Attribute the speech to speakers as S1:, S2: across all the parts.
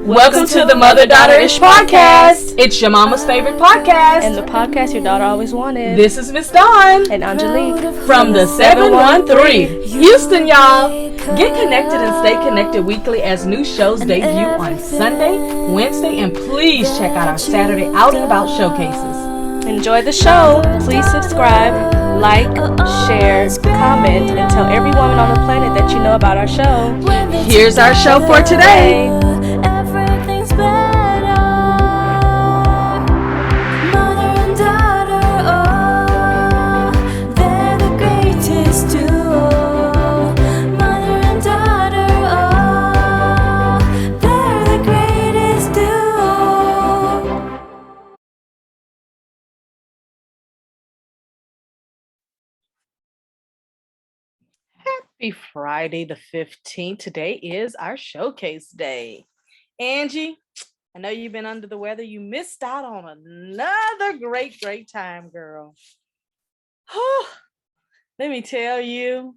S1: Welcome to the Mother Daughter-ish podcast. It's your mama's favorite podcast.
S2: And the podcast your daughter always wanted.
S1: This is Miss Dawn.
S2: And Angelique.
S1: From the 713. Houston, y'all. Get connected and stay connected weekly as new shows debut on Sunday, Wednesday, and please check out our Saturday Out and About showcases.
S2: Enjoy the show. Please subscribe, like, share, comment, and tell every woman on the planet that you know about our show.
S1: Here's our show for today. Happy Friday the 15th. Today is our showcase day. Angie, I know you've been under the weather. You missed out on another great time, girl. Let me tell you,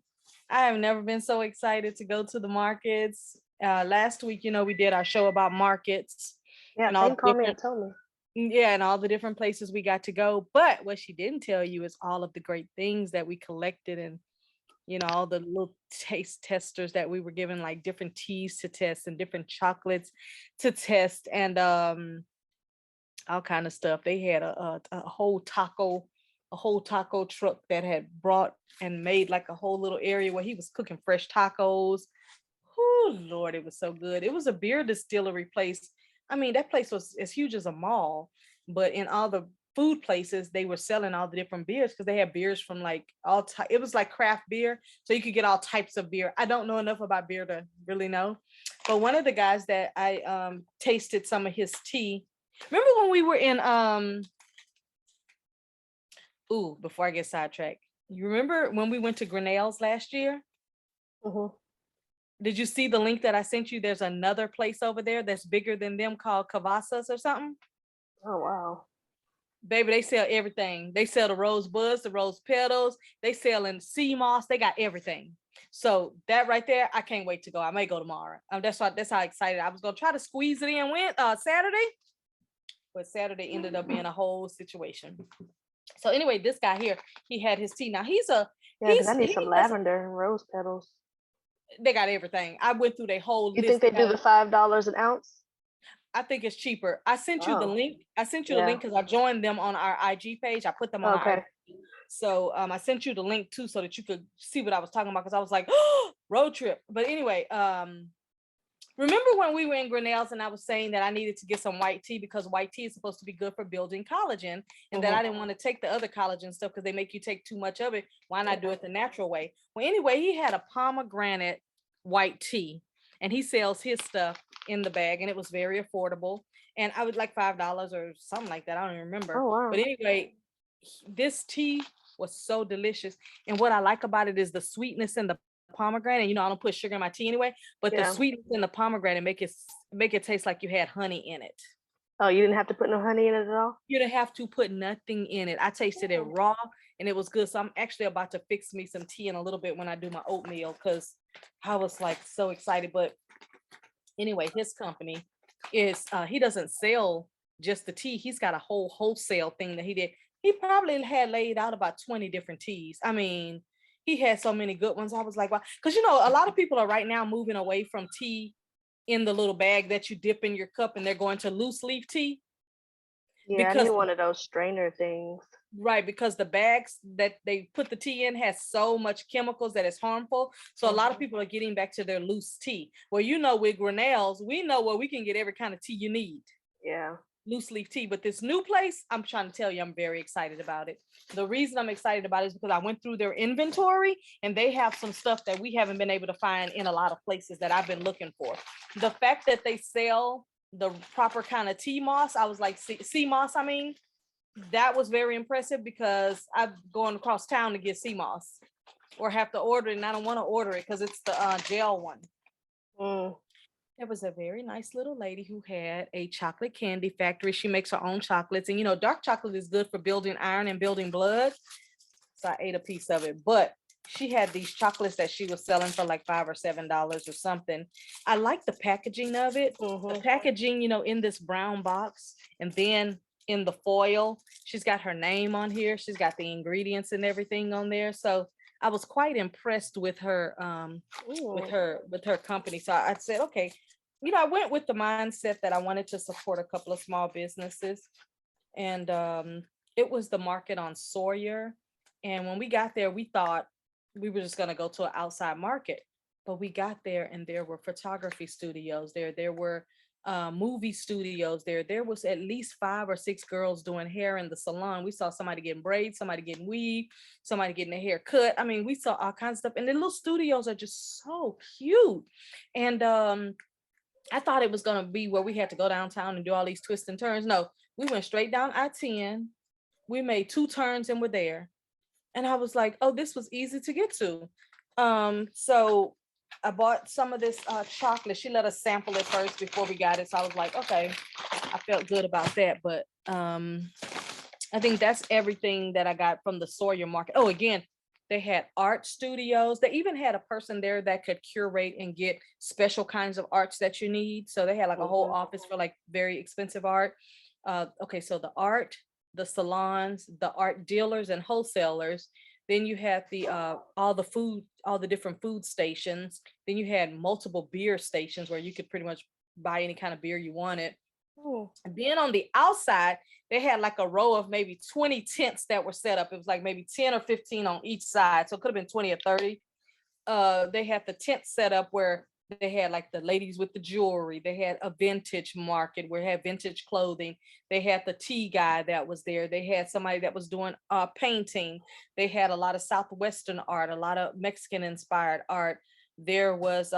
S1: I have never been so excited to go to the markets. Last week, we did our show about markets.
S2: Yeah, and called me and told me.
S1: Yeah, and all the different places we got to go. But what she didn't tell you is all of the great things that we collected and all the little taste testers that we were given, like different teas to test and different chocolates to test and all kind of stuff. They had a whole taco truck that had brought and made like a whole little area where he was cooking fresh tacos. Oh Lord, it was so good. It was a beer distillery place. I mean, that place was as huge as a mall, but in all the food places they were selling all the different beers because they had beers from like it was like craft beer, so you could get all types of beer. I don't know enough about beer to really know, but one of the guys that I tasted some of his tea. Remember when we were in before I get sidetracked, you remember when we went to Grinnell's last year?
S2: Mm-hmm.
S1: Did you see the link that I sent you? There's another place over there that's bigger than them called Cavasas or something.
S2: Oh wow.
S1: Baby, they sell everything. They sell the rose buds, the rose petals. They sell in sea moss. They got everything. So that right there, I can't wait to go. I may go tomorrow. That's how excited I was gonna try to squeeze it in Saturday, but Saturday ended up being a whole situation. So anyway, this guy here, he had his tea. Now
S2: I need some lavender and rose petals.
S1: They got everything. I went through their whole
S2: You
S1: list.
S2: think they do the $5 an ounce?
S1: I think it's cheaper. I sent you the link. I sent you the link because I joined them on our IG page. I put them on our IG. So I sent you the link too so that you could see what I was talking about, because I was like, road trip. But anyway, remember when we were in Grinnell's and I was saying that I needed to get some white tea because white tea is supposed to be good for building collagen, and that I didn't want to take the other collagen stuff because they make you take too much of it. Why not do it the natural way? Well, anyway, he had a pomegranate white tea, and he sells his stuff in the bag, and it was very affordable. And I would like $5 or something like that. I don't even remember.
S2: Oh, wow.
S1: But anyway, this tea was so delicious. And what I like about it is the sweetness in the pomegranate. I don't put sugar in my tea anyway, but the sweetness in the pomegranate make it taste like you had honey in it.
S2: Oh, you didn't have to put no honey in it at all?
S1: You didn't have to put nothing in it. I tasted it raw and it was good. So I'm actually about to fix me some tea in a little bit when I do my oatmeal, because I was like so excited. But anyway, his company is he doesn't sell just the tea. He's got a whole wholesale thing that he did. He probably had laid out about 20 different teas. I mean, he had so many good ones. I was like, wow. Because a lot of people are right now moving away from tea in the little bag that you dip in your cup, and they're going to loose leaf tea.
S2: Yeah, I need one of those strainer things.
S1: Right, because the bags that they put the tea in has so much chemicals that it's harmful. So a lot of people are getting back to their loose tea. Well, with Grinnell's, we know where we can get every kind of tea you need.
S2: Yeah.
S1: Loose leaf tea. But this new place, I'm trying to tell you, I'm very excited about it. The reason I'm excited about it is because I went through their inventory and they have some stuff that we haven't been able to find in a lot of places that I've been looking for. The fact that they sell the proper kind of tea moss, I was like, sea moss, that was very impressive, because I'm going across town to get sea moss or have to order it, and I don't want to order it because it's the gel one. There was a very nice little lady who had a chocolate candy factory. She makes her own chocolates, and dark chocolate is good for building iron and building blood. So I ate a piece of it, but she had these chocolates that she was selling for like $5 or $7 or something. I like the packaging of it. The packaging, in this brown box, and then in the foil, she's got her name on here. She's got the ingredients and everything on there. So I was quite impressed with her, with her company. So I said, okay, I went with the mindset that I wanted to support a couple of small businesses, and it was the market on Sawyer. And when we got there, we thought we were just going to go to an outside market, but we got there and there were photography studios there. There were movie studios there. There was at least 5 or 6 girls doing hair in the salon. We saw somebody getting braids, somebody getting weave, somebody getting their hair cut. I mean, we saw all kinds of stuff. And the little studios are just so cute. And I thought it was going to be where we had to go downtown and do all these twists and turns. No, we went straight down I-10. We made 2 turns and we're there. And I was like, oh, this was easy to get to. So I bought some of this chocolate. She let us sample it first before we got it. So I was like, okay, I felt good about that. But I think that's everything that I got from the Sawyer market. Oh, again, they had art studios. They even had a person there that could curate and get special kinds of arts that you need. So they had like a whole office for like very expensive art. Okay, so the art, the salons, the art dealers and wholesalers. Then you had the all the food, all the different food stations. Then you had multiple beer stations where you could pretty much buy any kind of beer you wanted. And then on the outside, they had like a row of maybe 20 tents that were set up. It was like maybe 10 or 15 on each side. So it could have been 20 or 30. They had the tent set up where they had like the ladies with the jewelry. They had a vintage market where they had vintage clothing. They had the tea guy that was there. They had somebody that was doing painting. They had a lot of Southwestern art, a lot of Mexican inspired art. There was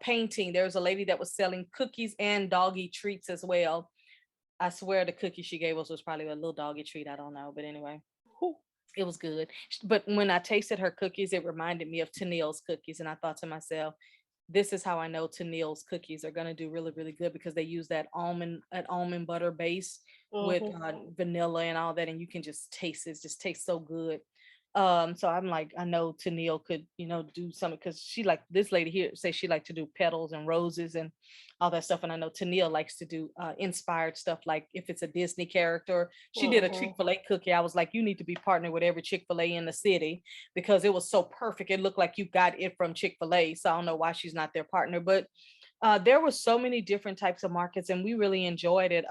S1: painting. There was a lady that was selling cookies and doggy treats as well. I swear the cookie she gave us was probably a little doggy treat. I don't know. But anyway, it was good. But when I tasted her cookies, it reminded me of Tennille's cookies. And I thought to myself, this is how I know Tennille's cookies are going to do really, really good, because they use that almond butter base with vanilla and all that. And you can just taste it. It just tastes so good. So I'm like, I know Tennille could, do something, because she, like this lady here say she like to do petals and roses and all that stuff. And I know Tennille likes to do inspired stuff, like if it's a Disney character. She did a Chick-fil-A cookie. I was like, you need to be partnered with every Chick-fil-A in the city, because it was so perfect. It looked like you got it from Chick-fil-A. So I don't know why she's not their partner, but there were so many different types of markets and we really enjoyed it.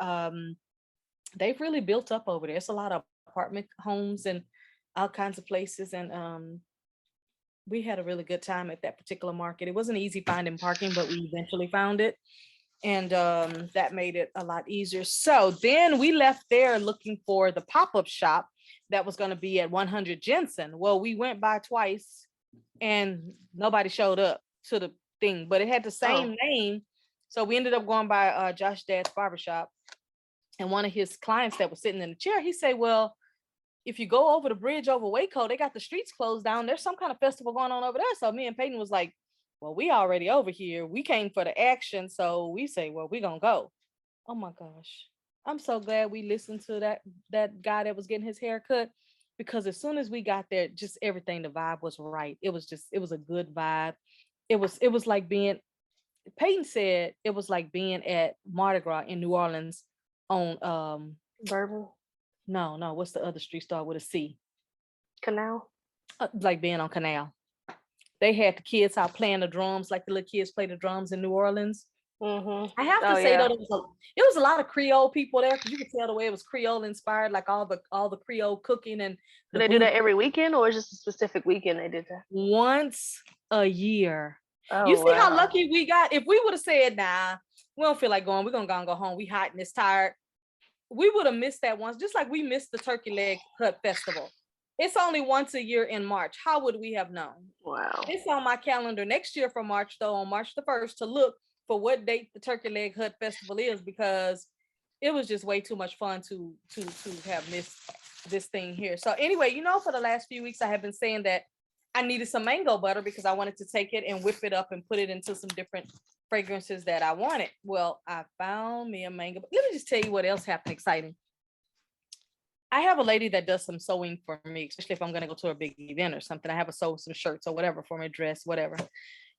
S1: They've really built up over there. It's a lot of apartment homes and all kinds of places, and we had a really good time at that particular market. It wasn't easy finding parking, but we eventually found it, and that made it a lot easier. So then we left there looking for the pop-up shop that was going to be at 100 Jensen. Well, we went by twice and nobody showed up to the thing, but it had the same name. So we ended up going by Josh Dad's barbershop, and one of his clients that was sitting in the chair, he said, well, if you go over the bridge over Waco, they got the streets closed down. There's some kind of festival going on over there. So me and Peyton was like, well, we already over here. We came for the action. So we say, well, we gonna go. Oh my gosh. I'm so glad we listened to that guy that was getting his hair cut, because as soon as we got there, just everything, the vibe was right. It was a good vibe. It was like Peyton said it was like being at Mardi Gras in New Orleans on
S3: Bourbon.
S1: No, what's the other street start with a C?
S3: Canal.
S1: Like being on Canal. They had the kids out playing the drums, like the little kids play the drums in New Orleans. I have to say though, it was a lot of Creole people there, because you could tell the way it was Creole inspired, like all the Creole cooking. And
S3: do they do that every weekend, or is just a specific weekend they did that?
S1: Once a year.
S3: Oh,
S1: you see how lucky we got? If we would have said, nah, we don't feel like going, we're gonna go home, we hot and it's tired, we would have missed that once, just like we missed the Turkey Leg Cut Festival. It's only once a year in March. How would we have known?
S3: Wow.
S1: It's on my calendar next year for March, though, on March the 1st, to look for what date the Turkey Leg Hut Festival is, because it was just way too much fun to have missed this thing here. So anyway, for the last few weeks I have been saying that I needed some mango butter, because I wanted to take it and whip it up and put it into some different fragrances that I wanted. Well, I found me a mango. Let me just tell you what else happened exciting. I have a lady that does some sewing for me, especially if I'm gonna go to a big event or something. I have a sew some shirts or whatever for my dress, whatever.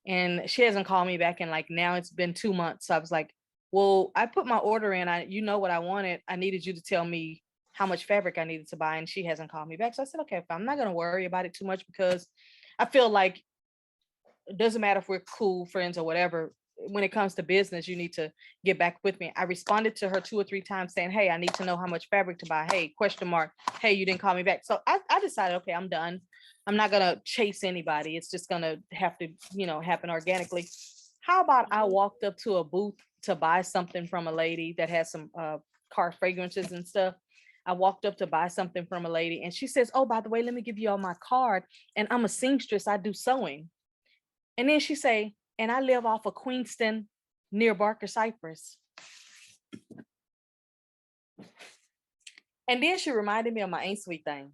S1: And she hasn't called me back in like now it's been 2 months. So I was like, well, I put my order in. You know what I wanted. I needed you to tell me how much fabric I needed to buy, and she hasn't called me back. So I said, okay, I'm not gonna worry about it too much because I feel like it doesn't matter if we're cool friends or whatever. When it comes to business, you need to get back with me. I responded to her 2 or 3 times saying, hey, I need to know how much fabric to buy. Hey, question mark. Hey, you didn't call me back. So I decided, okay, I'm done. I'm not gonna chase anybody. It's just gonna have to, happen organically. How about I walked up to a booth to buy something from a lady that has some car fragrances and stuff. I walked up to buy something from a lady and she says, oh, by the way, let me give you all my card. And I'm a seamstress. I do sewing. And then she say, and I live off of Queenston near Barker Cypress. And then she reminded me of my Ain't Sweet thing.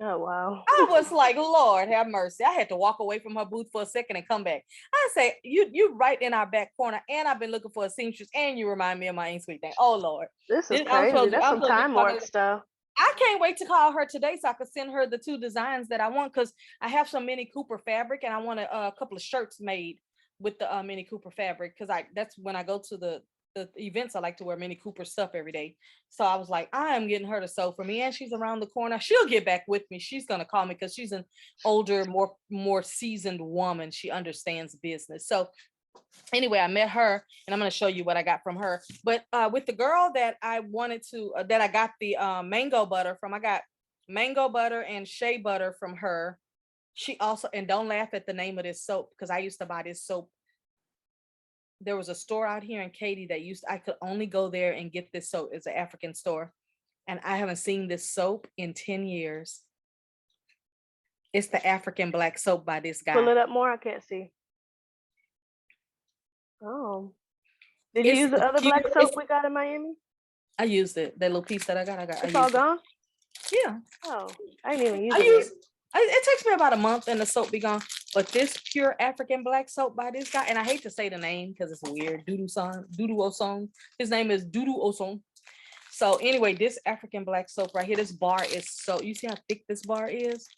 S3: Oh, wow.
S1: I was like, Lord have mercy. I had to walk away from her booth for a second and come back. I say, you right in our back corner, and I've been looking for a seamstress, and you remind me of my Ain't Sweet thing. Oh, Lord.
S3: This is crazy. That's some time warp stuff.
S1: I can't wait to call her today so I could send her the 2 designs that I want, because I have some Mini Cooper fabric and I want a couple of shirts made with the Mini Cooper fabric, because that's when I go to the events. I like to wear Mini Cooper stuff every day. So I was like, I am getting her to sew for me, and she's around the corner. She'll get back with me. She's gonna call me because she's an older, more seasoned woman. She understands business. So anyway, I met her, and I'm going to show you what I got from her. But with the girl that I wanted to, that I got the mango butter from, I got mango butter and shea butter from her. She also, and don't laugh at the name of this soap, because I used to buy this soap. There was a store out here in Katy that I could only go there and get this soap. It's an African store. And I haven't seen this soap in 10 years. It's the African black soap by this guy.
S3: Pull it up more. I can't see. Oh, did you use the other black soap we got in Miami?
S1: I used it. That little piece that I got.
S3: It's all gone?
S1: Yeah.
S3: Oh, I didn't even use it.
S1: It takes me about a month and the soap be gone. But this pure African black soap by this guy, and I hate to say the name because it's weird, Dudu Osong. His name is Dudu Osong. So anyway, this African black soap right here, this bar is you see how thick this bar is?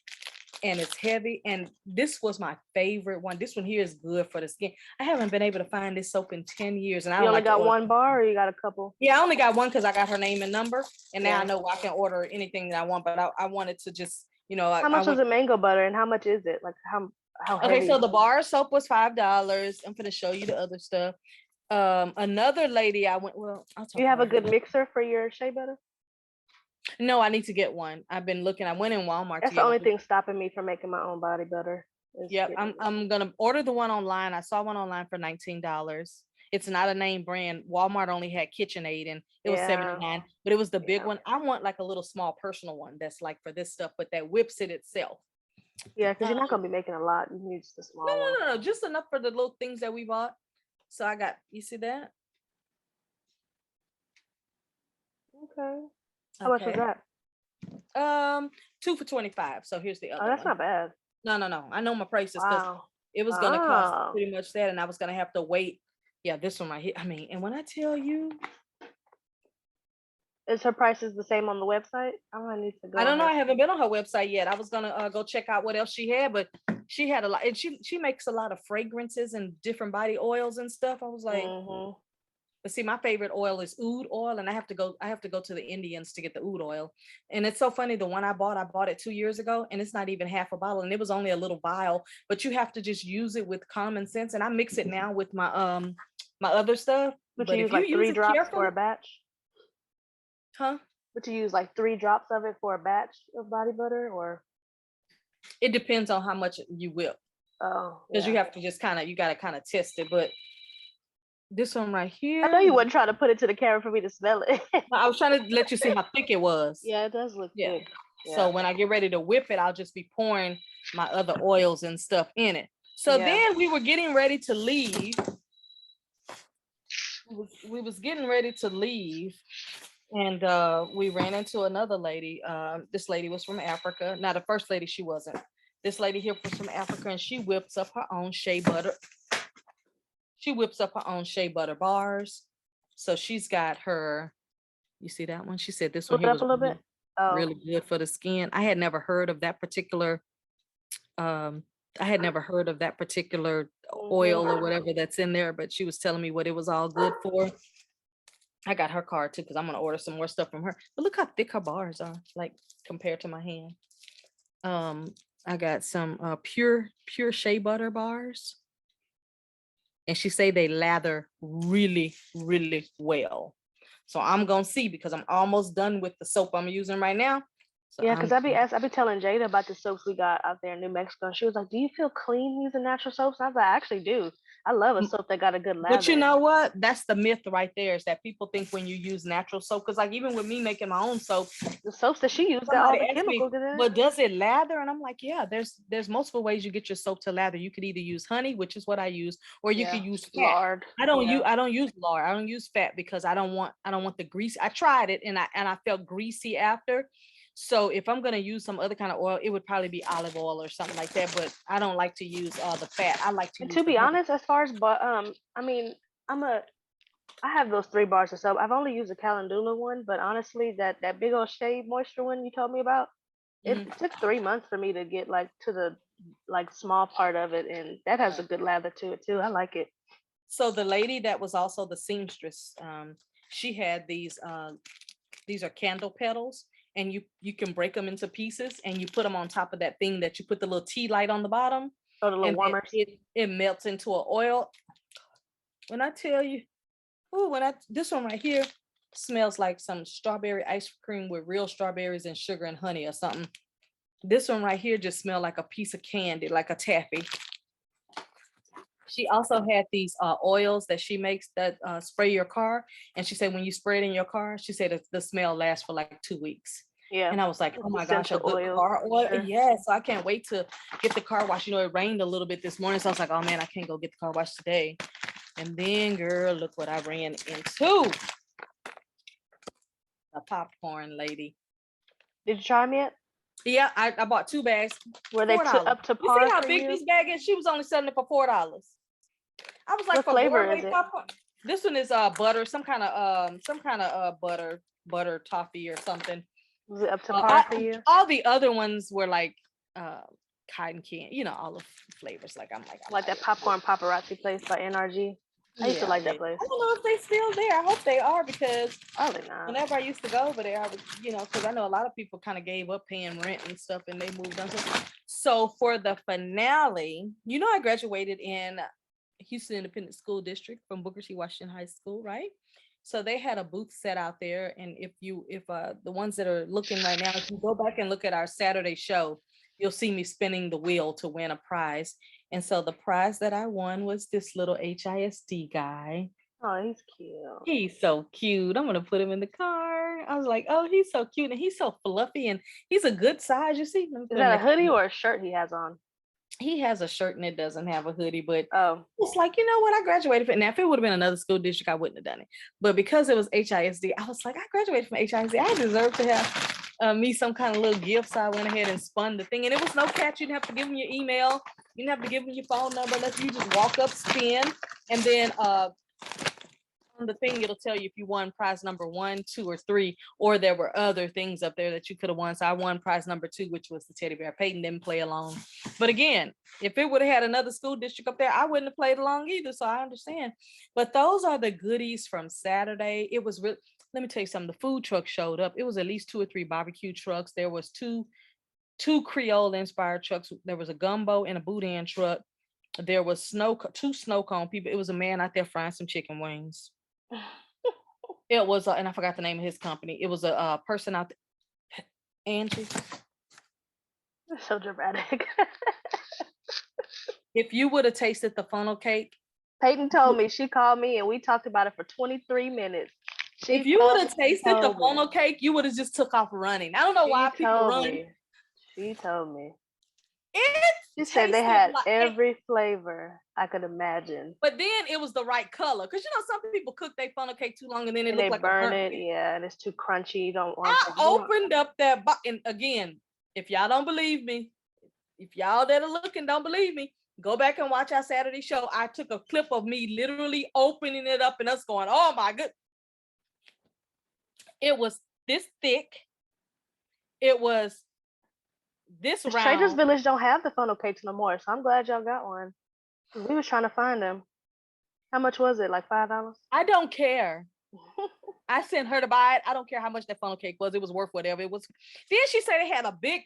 S1: And it's heavy. And this was my favorite one. This one here is good for the skin. I haven't been able to find this soap in 10 years. And I
S3: only got one bar, or you got a couple?
S1: Yeah, I only got one because I got her name and number. And now I know I can order anything that I want. But I wanted to just,
S3: how much was the mango butter and how much is it? Like how heavy?
S1: Okay, so the bar soap was $5. I'm going to show you the other stuff. Another lady I went,
S3: you have a good mixer for your shea butter?
S1: No, I need to get one. I've been looking. I went in Walmart.
S3: That's the only thing stopping me from making my own body butter.
S1: Yep, I'm gonna order the one online. I saw one online for $19. It's not a name brand. Walmart only had KitchenAid, and it was $79. But it was the big one. I want like a little small personal one that's like for this stuff, but that whips it itself.
S3: Yeah, because you're not gonna be making a lot. You need just a small one.
S1: No, just enough for the little things that we bought. So I got. You see that?
S3: Okay. How much was that?
S1: 2 for $25. So here's the other.
S3: Oh, that's not bad.
S1: No. I know my prices because it was gonna cost pretty much that, and I was gonna have to wait. Yeah, this one right here. I mean, and when I tell you,
S3: is her prices the same on the website? I need to go.
S1: I don't know. I haven't been on her website yet. I was gonna go check out what else she had, but she had a lot, and she makes a lot of fragrances and different body oils and stuff. I was like. But see, my favorite oil is oud oil, and I have to go to the Indians to get the oud oil. And it's so funny, the one I bought it 2 years ago, and it's not even half a bottle, and it was only a little vial, but you have to just use it with common sense. And I mix it now with my my other stuff.
S3: But you use like 3 drops for a batch?
S1: Huh?
S3: But you use like 3 drops of it for a batch of body butter, or?
S1: It depends on how much you whip.
S3: Oh.
S1: Because you have to just you gotta kind of test it, but this one right here.
S3: I know you wouldn't try to put it to the camera for me to smell it.
S1: I was trying to let you see how thick it was.
S3: Yeah, it does look good.
S1: Yeah. So when I get ready to whip it, I'll just be pouring my other oils and stuff in it. So then we were getting ready to leave. We was getting ready to leave, and we ran into another lady. This lady was from Africa. Now the first lady, she wasn't. This lady here was from Africa, and she whips up her own shea butter. She whips up her own shea butter bars. So she's got her, you see that one? She said this one here was,
S3: a little bit. Oh,
S1: really good for the skin. I had never heard of that particular um
S3: mhm.
S1: oil or whatever that's in there, but she was telling me what it was all good for. I got her card too because I'm gonna order some more stuff from her. But look how thick her bars are, like compared to my hand. Um, I got some pure shea butter bars, and she say they lather really, really well. So I'm gonna see because I'm almost done with the soap I'm using right now. So
S3: Yeah,
S1: I'm
S3: because I be telling Jada about the soaps we got out there in New Mexico. And she was like, "Do you feel clean using natural soaps?" And I was like, "I actually do. I love a soap that got a good
S1: But you
S3: lather."
S1: know what? That's the myth right there, is that people think when you use natural soap, because like even with me making my own soap,
S3: The soaps that she used got all
S1: somebody
S3: the
S1: asked me,
S3: chemicals in it.
S1: but does it lather? And I'm like, yeah, there's multiple ways you get your soap to lather. You could either use honey, which is what I use, or you could
S3: Yeah,
S1: use fat.
S3: lard.
S1: I don't use lard. I don't use fat because I don't want the grease. I tried it and I felt greasy after. So if I'm gonna use some other kind of oil, it would probably be olive oil or something like that. But I don't like to use the fat. I like to
S3: And
S1: use
S3: to
S1: the
S3: be
S1: honey.
S3: honest, as far as I mean, I have those 3 bars of soap. I've only used the Calendula one, but honestly, that big old Shea Moisture one you told me about, it
S1: Mhm.
S3: took 3 months for me to get like to the like small part of it, and that has a good lather to it too. I like it.
S1: So the lady that was also the seamstress, she had these are candle petals, and you can break them into pieces and you put them on top of that thing that you put the little tea light on the bottom,
S3: Oh, the little
S1: and then
S3: warmers.
S1: it melts into an oil. When I tell you, oh, this one right here smells like some strawberry ice cream with real strawberries and sugar and honey or something. This one right here just smelled like a piece of candy, like a taffy. She also had these oils that she makes that spray your car. And she said when you spray it in your car, she said the smell lasts for like 2 weeks.
S3: Yeah,
S1: And I was like, oh my gosh, a
S3: essential
S1: good
S3: oils
S1: car
S3: for
S1: oil.
S3: sure.
S1: Yeah, so I can't wait to get the car washed. You know, it rained a little bit this morning. So I was like, oh man, I can't go get the car washed today. And then, girl, look what I ran into. A popcorn lady.
S3: Did you try them yet?
S1: Yeah, I bought 2 bags,
S3: Were they
S1: $4.
S3: up to
S1: You see
S3: par
S1: how
S3: for
S1: big
S3: you?
S1: this bag is? She was only selling it for $4. I was like,
S3: What
S1: for
S3: flavor is
S1: gourmet
S3: it?
S1: popcorn. This one is butter, some kind of butter toffee or something.
S3: Was it up to par for you?
S1: All the other ones were like cotton candy, you know, all the flavors. Like I'm
S3: Like that popcorn paparazzi place by NRG. I used to like
S1: yeah.
S3: that place.
S1: I don't know if they still there. I hope they are, because
S3: Probably not.
S1: whenever I used to go over there, I would, you know, because I know a lot of people kind of gave up paying rent and stuff and they moved on. So for the finale, you know, I graduated in Houston Independent School District from Booker T. Washington High School, right? So they had a booth set out there. And if the ones that are looking right now, if you go back and look at our Saturday show, you'll see me spinning the wheel to win a prize. And so the prize that I won was this little HISD guy.
S3: Oh, he's cute.
S1: He's so cute. I'm gonna put him in the car. I was like, oh, he's so cute and he's so fluffy and he's a good size. You see, let me
S3: Is
S1: put him
S3: that a
S1: next to
S3: hoodie
S1: me.
S3: or a shirt he has on?
S1: He has a shirt and it doesn't have a hoodie, but
S3: Oh,
S1: it's like, you know what? I graduated from. Now, if it would have been another school district, I wouldn't have done it. But because it was HISD, I was like, I graduated from HISD. I deserve to have me some kind of little gift. So I went ahead and spun the thing. And it was no catch. You didn't have to give them your email. You didn't have to give them your phone number. Unless you just walk up, spin, and then on the thing, it'll tell you if you won prize number 1, 2, or 3, or there were other things up there that you could have won. So I won prize number 2, which was the teddy bear. Peyton didn't play along. But again, if it would have had another school district up there, I wouldn't have played along either. So I understand. But those are the goodies from Saturday. It was really, let me tell you something. The food truck showed up. It was at least 2 or 3 barbecue trucks. There was two Creole inspired trucks. There was a gumbo and a boudin truck. There was 2 snow cone people. It was a man out there frying some chicken wings. It was, and I forgot the name of his company. It was a person out there, Angie.
S3: so dramatic.
S1: If you would have tasted the funnel cake,
S3: Peyton told me, she called me and we talked about it for 23 minutes.
S1: if you would have tasted the funnel cake, you would have just took off running. I don't know why people run.
S3: She told me.
S1: She
S3: said they had every flavor I could imagine.
S1: But then it was the right color. Because you know, some people cook their funnel cake too long and then it looks like
S3: burn it. Yeah, and it's too crunchy. You don't want
S1: I opened up that box. And again, if y'all don't believe me, if y'all that are looking don't believe me, go back and watch our Saturday show. I took a clip of me literally opening it up and us going, oh my good. It was this thick. it was this
S3: The Traders
S1: round.
S3: Village don't have the funnel cakes no more, so I'm glad y'all got one. 'Cause we was trying to find them. How much was it? Like $5?
S1: I don't care. I sent her to buy it. I don't care how much that funnel cake was. It was worth whatever it was. Then she said it had a big,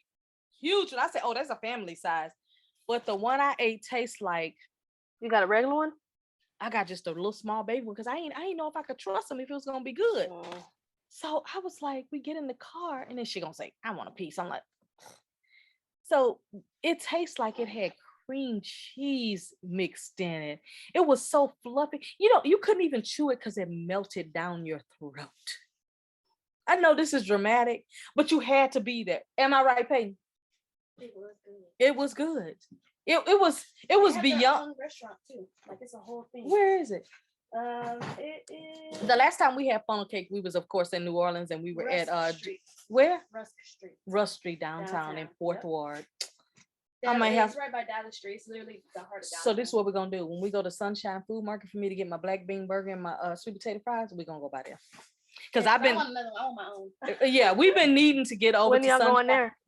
S1: huge, and I said, "Oh, that's a family size." But the one I ate tastes like
S3: You got a regular one?
S1: I got just a little small baby one because I ain't know if I could trust them if it was gonna be good. So I was like, we get in the car, and then she gonna say, "I want a piece." I'm like, so it tastes like it had cream cheese mixed in it. It was so fluffy. You couldn't even chew it because it melted down your throat. I know this is dramatic, but you had to be there. Am I right, Peyton?
S2: It was good.
S1: It was good. It was
S2: They have
S1: beyond
S2: their own restaurant too. Like it's a whole thing.
S1: Where is it?
S2: It is
S1: The last time we had funnel cake, we was of course in New Orleans, and we were
S2: Rusk
S1: at
S2: Street.
S1: where?
S2: Rusk Street.
S1: Rusk Street downtown in Fourth
S2: Yep.
S1: Ward.
S2: It's right by Dallas Street. It's literally the heart of Dallas.
S1: So this is what we're gonna do when we go to Sunshine Food Market for me to get my black bean burger and my sweet potato fries. We're gonna go by there because I've been
S2: I want another one on my own.
S1: yeah, we've been needing to get over
S3: When
S1: to
S3: y'all
S1: Sunshine.
S3: going there?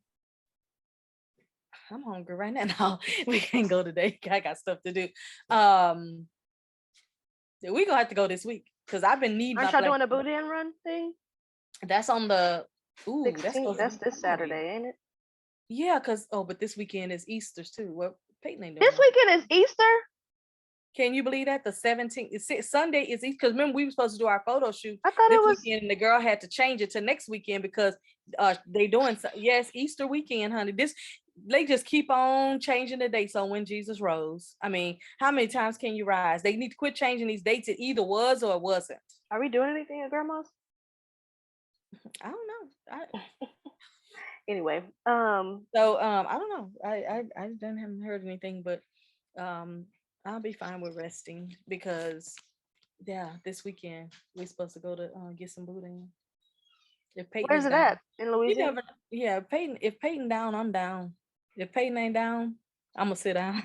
S1: I'm hungry right now. No, we can't go today. I got stuff to do. We gonna have to go this week because I've been needing.
S3: Aren't y'all doing a boudin run thing?
S1: That's on the
S3: 16th. That's this Saturday, ain't it?
S1: Yeah, but this weekend is Easter's too. Well, Peyton ain't doing
S3: This weekend is Easter.
S1: Can you believe that? The 17th, Sunday is Easter. Because remember, we were supposed to do our photo shoot
S3: I thought
S1: this
S3: it was
S1: weekend, and the girl had to change it to next weekend because they doing Easter weekend, honey. They just keep on changing the dates on when Jesus rose. I mean, how many times can you rise? They need to quit changing these dates. It either was or it wasn't.
S3: Are we doing anything at grandma's?
S1: I don't know.
S3: Anyway,
S1: So I don't know. I haven't heard anything, but I'll be fine with resting because this weekend we're supposed to go to get some boudin. If Peyton
S3: where's
S1: is
S3: it
S1: down,
S3: at? In Louisiana?
S1: Peyton. If Peyton down, I'm down. If Peyton ain't down, I'm gonna sit down.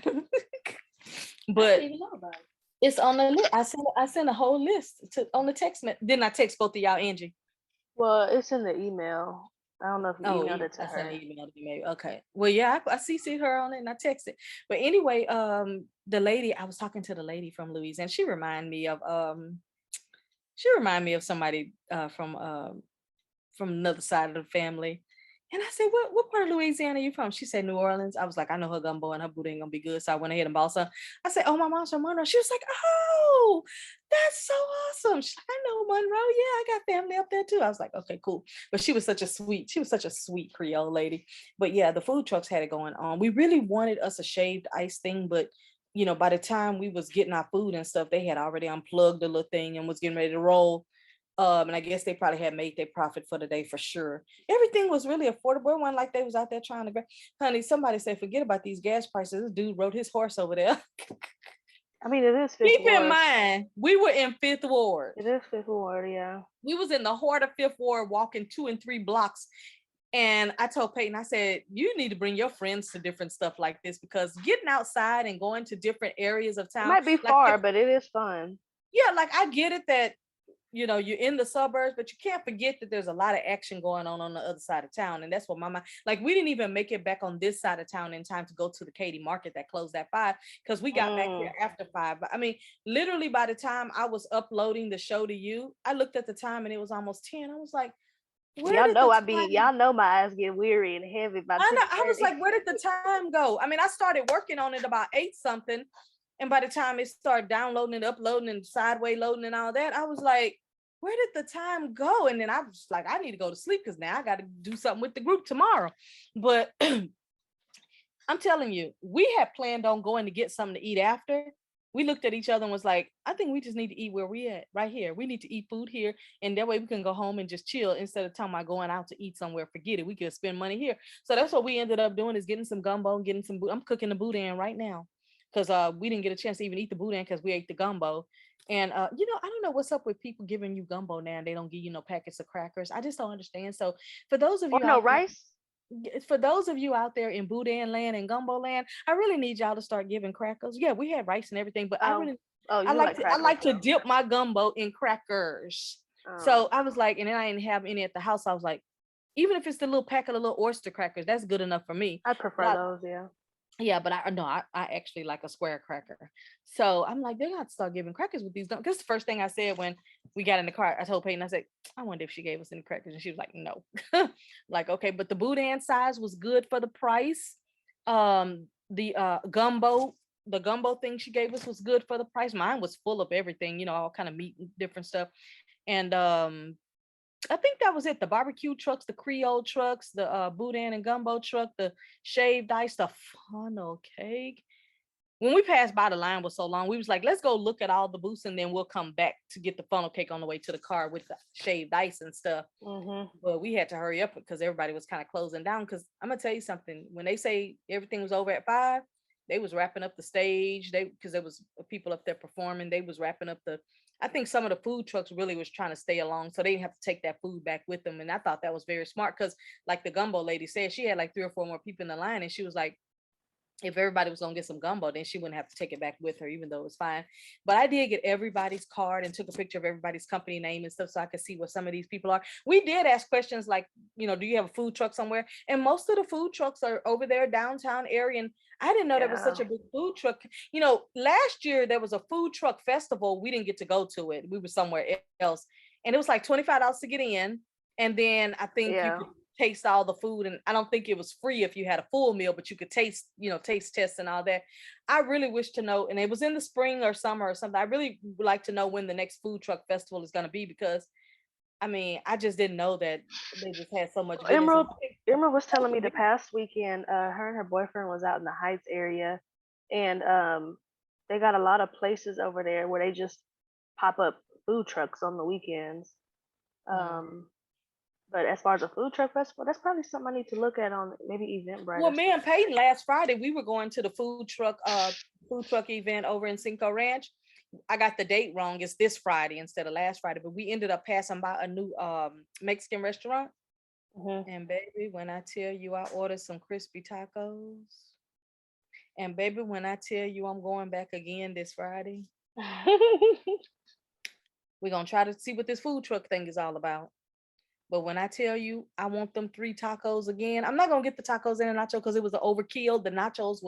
S1: But
S2: I didn't even know about it.
S1: it's on the list. I sent a whole list on the text. Didn't I text both of y'all, Angie?
S3: Well, it's in the email. I don't know if you emailed it to
S1: I sent
S3: her.
S1: an email to maybe. Okay. Well, yeah, I CC'd her on it and I texted. But anyway, the lady, I was talking to the lady from Louisiana. She reminded me of somebody from another side of the family. And I said, what part of Louisiana are you from? She said New Orleans. I was like, I know her gumbo and her boudin gonna be good. So I went ahead and bought some. I said, oh, my mom's from Monroe. She was like, oh, that's so awesome. She's like, I know Monroe. Yeah, I got family up there too. I was like, okay, cool. But she was such a sweet Creole lady. But yeah, the food trucks had it going on. We really wanted us a shaved ice thing, but by the time we was getting our food and stuff, they had already unplugged the little thing and was getting ready to roll. And I guess they probably had made their profit for the day for sure. Everything was really affordable. It wasn't like they was out there trying to grab. Honey, somebody said, forget about these gas prices. This dude rode his horse over there.
S3: I mean, it is Fifth
S1: Keep
S3: Ward.
S1: in mind, we were in Fifth Ward.
S3: It is Fifth Ward, yeah.
S1: We was in the heart of Fifth Ward, walking 2 and 3 blocks. And I told Peyton, I said, you need to bring your friends to different stuff like this because getting outside and going to different areas of town.
S3: It might be far, but it is fun.
S1: Yeah, like I get it that you're in the suburbs, but you can't forget that there's a lot of action going on the other side of town. And that's what my mind, like we didn't even make it back on this side of town in time to go to the Katy market that closed at 5 because we got back here after 5. But I mean, literally by the time I was uploading the show to you, I looked at the time and it was almost 10. I was like,
S3: y'all know my eyes get weary and heavy by
S1: I was like, where did the time go? I mean, I started working on it about 8 something. And by the time it started downloading and uploading and sideways loading and all that, I was like, where did the time go? And then I was like, I need to go to sleep because now I got to do something with the group tomorrow. But I'm telling you, we had planned on going to get something to eat after. We looked at each other and was like, I think we just need to eat where we at right here. We need to eat food here. And that way we can go home and just chill instead of talking about going out to eat somewhere. Forget it. We could spend money here. So that's what we ended up doing is getting some gumbo, I'm cooking the boudin right now because we didn't get a chance to even eat the boudin because we ate the gumbo. And I don't know what's up with people giving you gumbo now and they don't give you no packets of crackers. I just don't understand. So for those of you
S3: rice.
S1: For those of you out there in boudin land and gumbo land, I really need y'all to start giving crackers. Yeah, we had rice and everything, but I like to dip my gumbo in crackers. So I was like, and then I didn't have any at the house. I was like, even if it's the little pack of the little oyster crackers, that's good enough for me.
S3: I
S1: But
S3: prefer those, yeah.
S1: yeah, but I no, I actually like a square cracker. So I'm like, they got to start giving crackers with these. Because the first thing I said when we got in the car, I told Peyton, I said, I wonder if she gave us any crackers. And she was like, no. Like, okay, but the boudin size was good for the price. The gumbo thing she gave us was good for the price. Mine was full of everything, all kind of meat and different stuff. And I think that was it. The barbecue trucks, the Creole trucks, the boudin and gumbo truck, the shaved ice, the funnel cake. When we passed by, the line was so long, we was like, let's go look at all the booths and then we'll come back to get the funnel cake on the way to the car with the shaved ice and stuff. But we had to hurry up because everybody was kind of closing down. Because I'm gonna tell you something, when they say everything was over at 5, they was wrapping up the stage. Because there was people up there performing, they was wrapping up I think some of the food trucks really was trying to stay along so they didn't have to take that food back with them. And I thought that was very smart because like the gumbo lady said, she had like 3 or 4 more people in the line. And she was like, if everybody was gonna get some gumbo, then she wouldn't have to take it back with her, even though it was fine. But I did get everybody's card and took a picture of everybody's company name and stuff so I could see what some of these people are. We did ask questions like, do you have a food truck somewhere? And most of the food trucks are over there downtown area. And I didn't know there was such a big food truck. Last year there was a food truck festival. We didn't get to go to it. We were somewhere else. And it was like $25 to get in. And then I think you could taste all the food, and I don't think it was free if you had a full meal, but you could taste tests and all that. I really wish to know, and it was in the spring or summer or something. I really would like to know when the next food truck festival is going to be, because I just didn't know that they just had so much goodness.
S3: Emerald was telling me the past weekend, her and her boyfriend was out in the Heights area, and they got a lot of places over there where they just pop up food trucks on the weekends. But as far as a food truck festival, that's probably something I need to look at on maybe Eventbrite.
S1: Well, me and Peyton last Friday, we were going to the food truck event over in Cinco Ranch. I got the date wrong. It's this Friday instead of last Friday, but we ended up passing by a new Mexican restaurant. And baby, when I tell you I ordered some crispy tacos, and baby, when I tell you I'm going back again this Friday, we're going to try to see what this food truck thing is all about. But when I tell you I want them 3 tacos again, I'm not going to get the tacos and the nacho because it was an overkill. The nachos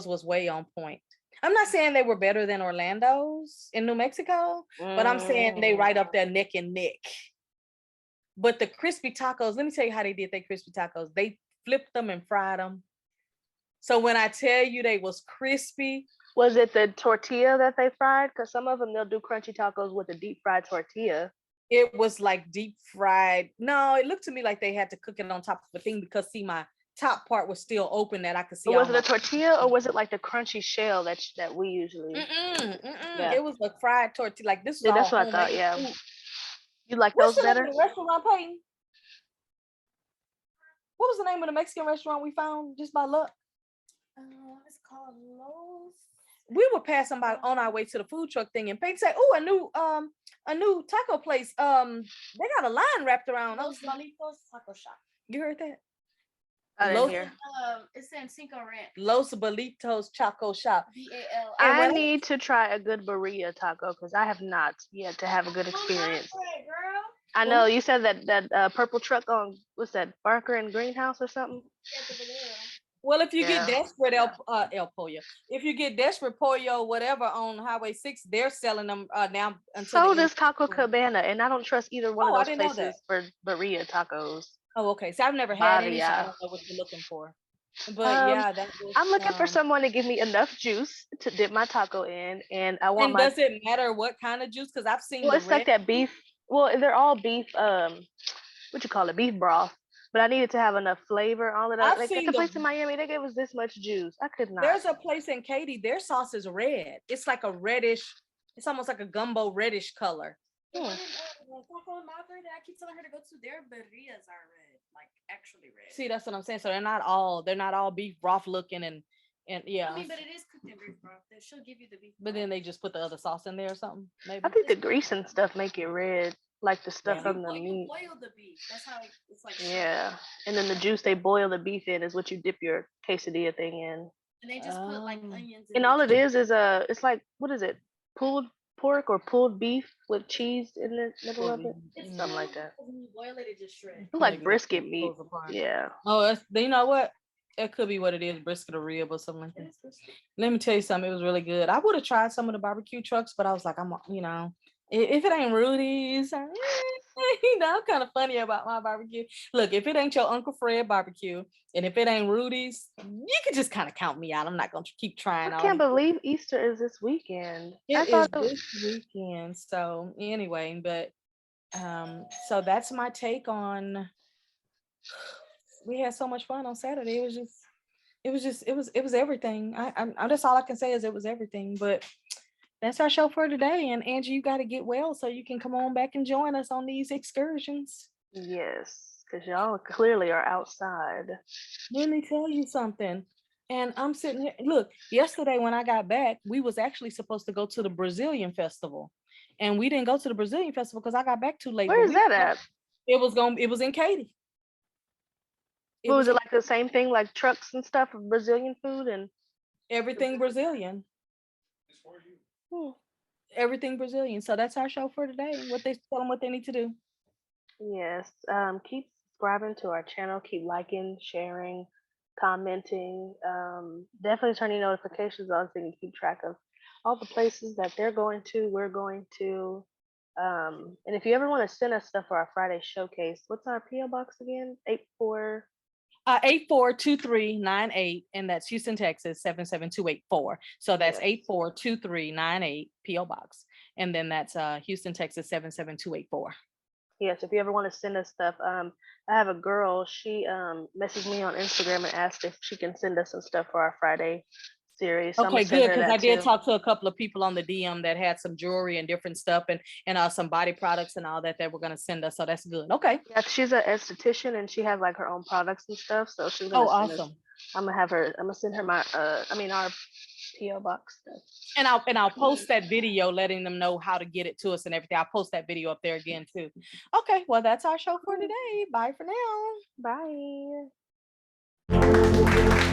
S1: was way on point. I'm not saying they were better than Orlando's in New Mexico, but I'm saying they right up there neck and neck. But the crispy tacos, let me tell you how they did their crispy tacos. They flipped them and fried them. So when I tell you they was crispy.
S3: Was it the tortilla that they fried? Because some of them, they'll do crunchy tacos with a deep fried tortilla.
S1: It was like deep fried. No, it looked to me like they had to cook it on top of a thing because see, my top part was still open that I could see.
S3: Was it a tortilla or was it like the crunchy shell that we usually?
S1: Yeah. It was a fried tortilla. Like this.
S3: That's what I thought. Yeah. Food. You like those better?
S1: What's the name of the restaurant, Peyton? What was the name of the Mexican restaurant we found just by luck?
S2: It's called Lowe's.
S1: We were passing by on our way to the food truck thing, and Peyton said, "Oh, a new taco place. They got a line wrapped around."
S2: Los Bonitos Taco Shop.
S1: You heard that?
S3: I didn't hear.
S2: It's in Cinco Ranch.
S1: Los Bonitos Taco Shop.
S2: BAL.
S3: I need to try a good burrito taco because I have not yet to have a good experience. I know you said that purple truck on what's that, Barker and Greenhouse or something.
S1: Well, if you get desperate, El Pollo. If you get desperate, Pollo, whatever, on Highway 6, they're selling them now.
S3: So does Taco Cabana, and I don't trust either one of those places for burrito tacos.
S1: Oh, okay. So I've never had any, so I don't know what you're looking for. But
S3: I'm looking for someone to give me enough juice to dip my taco in, and I want.
S1: And does it matter what kind of juice? Because I've seen.
S3: Well, it's like that beef. Well, they're all beef. What you call it? Beef broth. But I needed to have enough flavor, all of that. Like at the place in Miami, they gave us this much juice. I could not.
S1: There's a place in Katy, their sauce is red. It's like a reddish, it's almost like a gumbo reddish color.
S2: Taco Maverick that I keep telling her to go to, their burritos are red, like actually red.
S1: See, that's what I'm saying. So they're not all beef broth looking and yeah.
S2: I mean, but it is cooked in beef broth. She'll give you the beef.
S1: But then they just put the other sauce in there or something. Maybe.
S3: I think the grease and stuff make it red. Like the stuff from the meat.
S2: You boil the beef. That's how it's like.
S3: Yeah, and then the juice they boil the beef in is what you dip your quesadilla thing in.
S2: And they just put like onions.
S3: And all it is it's like, what is it? Pulled pork or pulled beef with cheese in the middle of it.
S1: Mm.
S3: Something like that.
S4: When you boil it, it just shreds.
S3: It's
S1: Probably
S3: like
S1: good.
S3: brisket meat.
S1: Pulls apart.
S3: Yeah.
S1: Oh, you know what? It could be what it is, brisket or rib or something like that. Let me tell you something. It was really good. I would have tried some of the barbecue trucks, but I was like, if it ain't Rudy's, I'm kind of funny about my barbecue. Look, if it ain't your Uncle Fred barbecue, and if it ain't Rudy's, you can just kind of count me out. I'm not gonna keep trying.
S3: I can't believe Easter is this weekend. I
S1: It is
S3: thought
S1: this weekend. So anyway, but so that's my take on. We had so much fun on Saturday. It was everything. I that's all I can say is it was everything. But that's our show for today. And Angie, you got to get well so you can come on back and join us on these excursions.
S3: yes, because y'all clearly are outside.
S1: Let me tell you something. And I'm sitting here. Look, yesterday when I got back, we was actually supposed to go to the Brazilian festival, and we didn't go to the Brazilian festival because I got back too late.
S3: Where is that at?
S1: It was in Katy.
S3: What was it like the same thing, like trucks and stuff of Brazilian food and
S1: everything Brazilian. Everything Brazilian. So that's our show for today. Tell them what they need to do.
S3: Yes. Keep subscribing to our channel. Keep liking, sharing, commenting. Definitely turning notifications on so you can keep track of all the places that they're going to, we're going to. And if you ever want to send us stuff for our Friday showcase, what's our PO box again?
S1: 842398, and that's Houston, Texas 77284. So that's 842398 PO box, and then that's Houston, Texas 77284.
S3: Yes, if you ever want to send us stuff, I have a girl. She messaged me on Instagram and asked if she can send us some stuff for our Friday series. So
S1: Okay, good, because I did talk to a couple of people on the DM that had some jewelry and different stuff and some body products and all that were going to send us. So that's good. Okay.
S3: Yeah, she's an esthetician and she has like her own products and stuff. So she's gonna send
S1: awesome.
S3: us, I'm gonna send her my our PO box stuff.
S1: And I'll post that video letting them know how to get it to us and everything. I'll post that video up there again too. Okay, well that's our show for today. Bye for now.
S3: Bye.